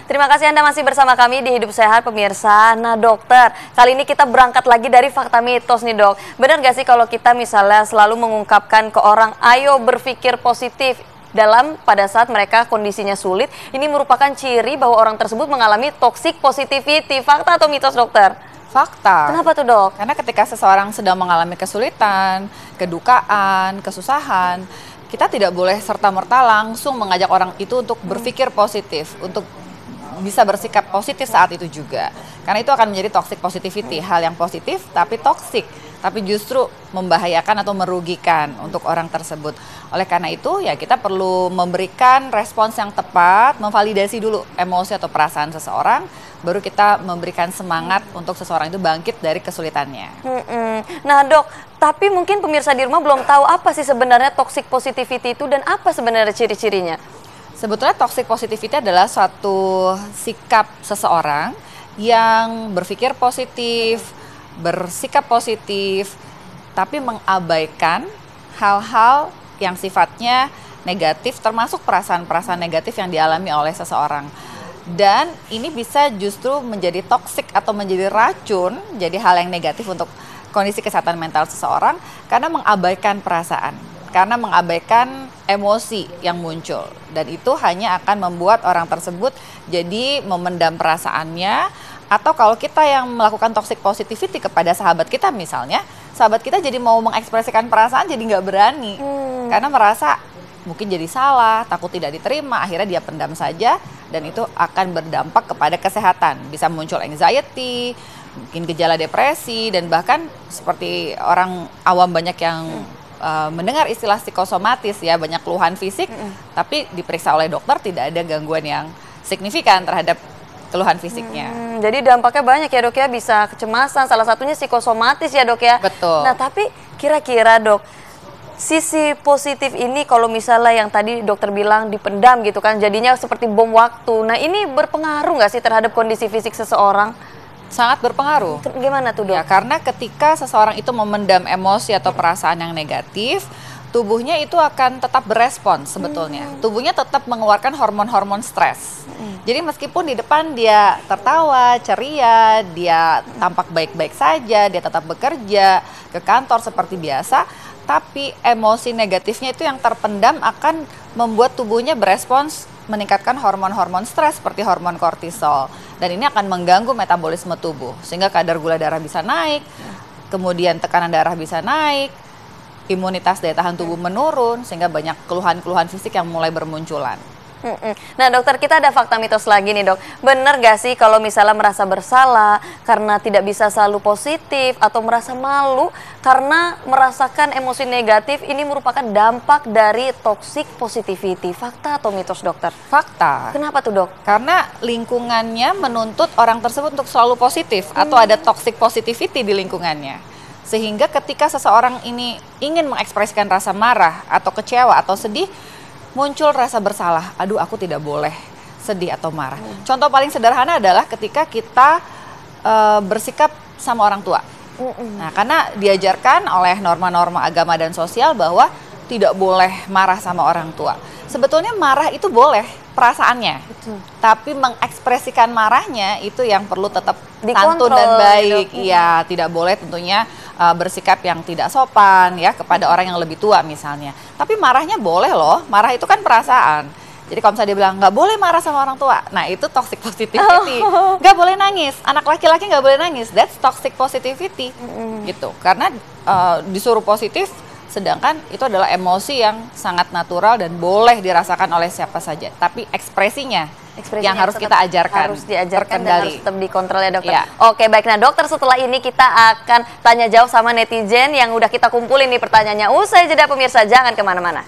Terima kasih Anda masih bersama kami di Hidup Sehat pemirsa. Nah dokter, kali ini kita berangkat lagi dari fakta mitos nih dok. Benar gak sih kalau kita misalnya selalu mengungkapkan ke orang, ayo berpikir positif pada saat mereka kondisinya sulit, ini merupakan ciri bahwa orang tersebut mengalami toxic positivity. Fakta atau mitos dokter? Fakta. Kenapa tuh dok? Karena ketika seseorang sedang mengalami kesulitan, kedukaan, kesusahan, kita tidak boleh serta-merta langsung mengajak orang itu untuk berpikir positif, untuk bisa bersikap positif saat itu juga. Karena itu akan menjadi toxic positivity, hal yang positif tapi toxic, tapi justru membahayakan atau merugikan untuk orang tersebut. Oleh karena itu ya kita perlu memberikan respons yang tepat, memvalidasi dulu emosi atau perasaan seseorang, baru kita memberikan semangat untuk seseorang itu bangkit dari kesulitannya. Nah dok, tapi mungkin pemirsa di rumah belum tahu apa sih sebenarnya toxic positivity itu dan apa sebenarnya ciri-cirinya? Sebetulnya toxic positivity adalah suatu sikap seseorang yang berpikir positif, bersikap positif, tapi mengabaikan hal-hal yang sifatnya negatif, termasuk perasaan-perasaan negatif yang dialami oleh seseorang. Dan ini bisa justru menjadi toksik atau menjadi racun, jadi hal yang negatif untuk kondisi kesehatan mental seseorang karena mengabaikan perasaan, karena mengabaikan emosi yang muncul. Dan itu hanya akan membuat orang tersebut jadi memendam perasaannya, atau kalau kita yang melakukan toxic positivity kepada sahabat kita misalnya, sahabat kita jadi mau mengekspresikan perasaan jadi nggak berani, karena merasa mungkin jadi salah, takut tidak diterima, akhirnya dia pendam saja, dan itu akan berdampak kepada kesehatan. Bisa muncul anxiety, mungkin gejala depresi, dan bahkan seperti orang awam banyak yang mendengar istilah psikosomatis ya, banyak keluhan fisik, tapi diperiksa oleh dokter tidak ada gangguan yang signifikan terhadap keluhan fisiknya. Jadi dampaknya banyak ya dok ya, bisa kecemasan, salah satunya psikosomatis ya dok ya. Betul. Nah tapi kira-kira dok, sisi positif ini kalau misalnya yang tadi dokter bilang dipendam gitu kan, jadinya seperti bom waktu. Nah ini berpengaruh nggak sih terhadap kondisi fisik seseorang? Sangat berpengaruh. Gimana tuh dok? Ya, karena ketika seseorang itu memendam emosi atau perasaan yang negatif, tubuhnya itu akan tetap berespons sebetulnya. Tubuhnya tetap mengeluarkan hormon-hormon stres. Jadi meskipun di depan dia tertawa, ceria, dia tampak baik-baik saja, dia tetap bekerja, ke kantor seperti biasa, tapi emosi negatifnya itu yang terpendam akan membuat tubuhnya berespons meningkatkan hormon-hormon stres seperti hormon kortisol. Dan ini akan mengganggu metabolisme tubuh, sehingga kadar gula darah bisa naik, kemudian tekanan darah bisa naik, imunitas daya tahan tubuh menurun, sehingga banyak keluhan-keluhan fisik yang mulai bermunculan. Nah dokter, kita ada fakta mitos lagi nih dok. Bener gak sih kalau misalnya merasa bersalah karena tidak bisa selalu positif, atau merasa malu karena merasakan emosi negatif, ini merupakan dampak dari toxic positivity? Fakta atau mitos dokter? Fakta. Kenapa tuh dok? Karena lingkungannya menuntut orang tersebut untuk selalu positif, atau ada toxic positivity di lingkungannya. Sehingga ketika seseorang ini ingin mengekspresikan rasa marah atau kecewa atau sedih, muncul rasa bersalah, aduh aku tidak boleh sedih atau marah. Contoh paling sederhana adalah ketika kita bersikap sama orang tua. Nah, karena diajarkan oleh norma-norma agama dan sosial bahwa tidak boleh marah sama orang tua. Sebetulnya marah itu boleh, perasaannya. Tapi mengekspresikan marahnya itu yang perlu tetap santun dan baik. Iya, tidak boleh tentunya bersikap yang tidak sopan ya kepada orang yang lebih tua misalnya. Tapi marahnya boleh loh, marah itu kan perasaan. Jadi kalau misalnya dia bilang nggak boleh marah sama orang tua, nah itu toxic positivity. Nggak boleh nangis, anak laki-laki nggak boleh nangis, that's toxic positivity. Gitu, karena disuruh positif, sedangkan itu adalah emosi yang sangat natural dan boleh dirasakan oleh siapa saja. Tapi ekspresinya yang harus kita ajarkan, harus diajarkan dan harus tetap dikontrol ya dokter. Ya. Oke baik, nah dokter, setelah ini kita akan tanya jawab sama netizen yang udah kita kumpulin nih pertanyaannya. Usai jeda pemirsa, jangan kemana-mana.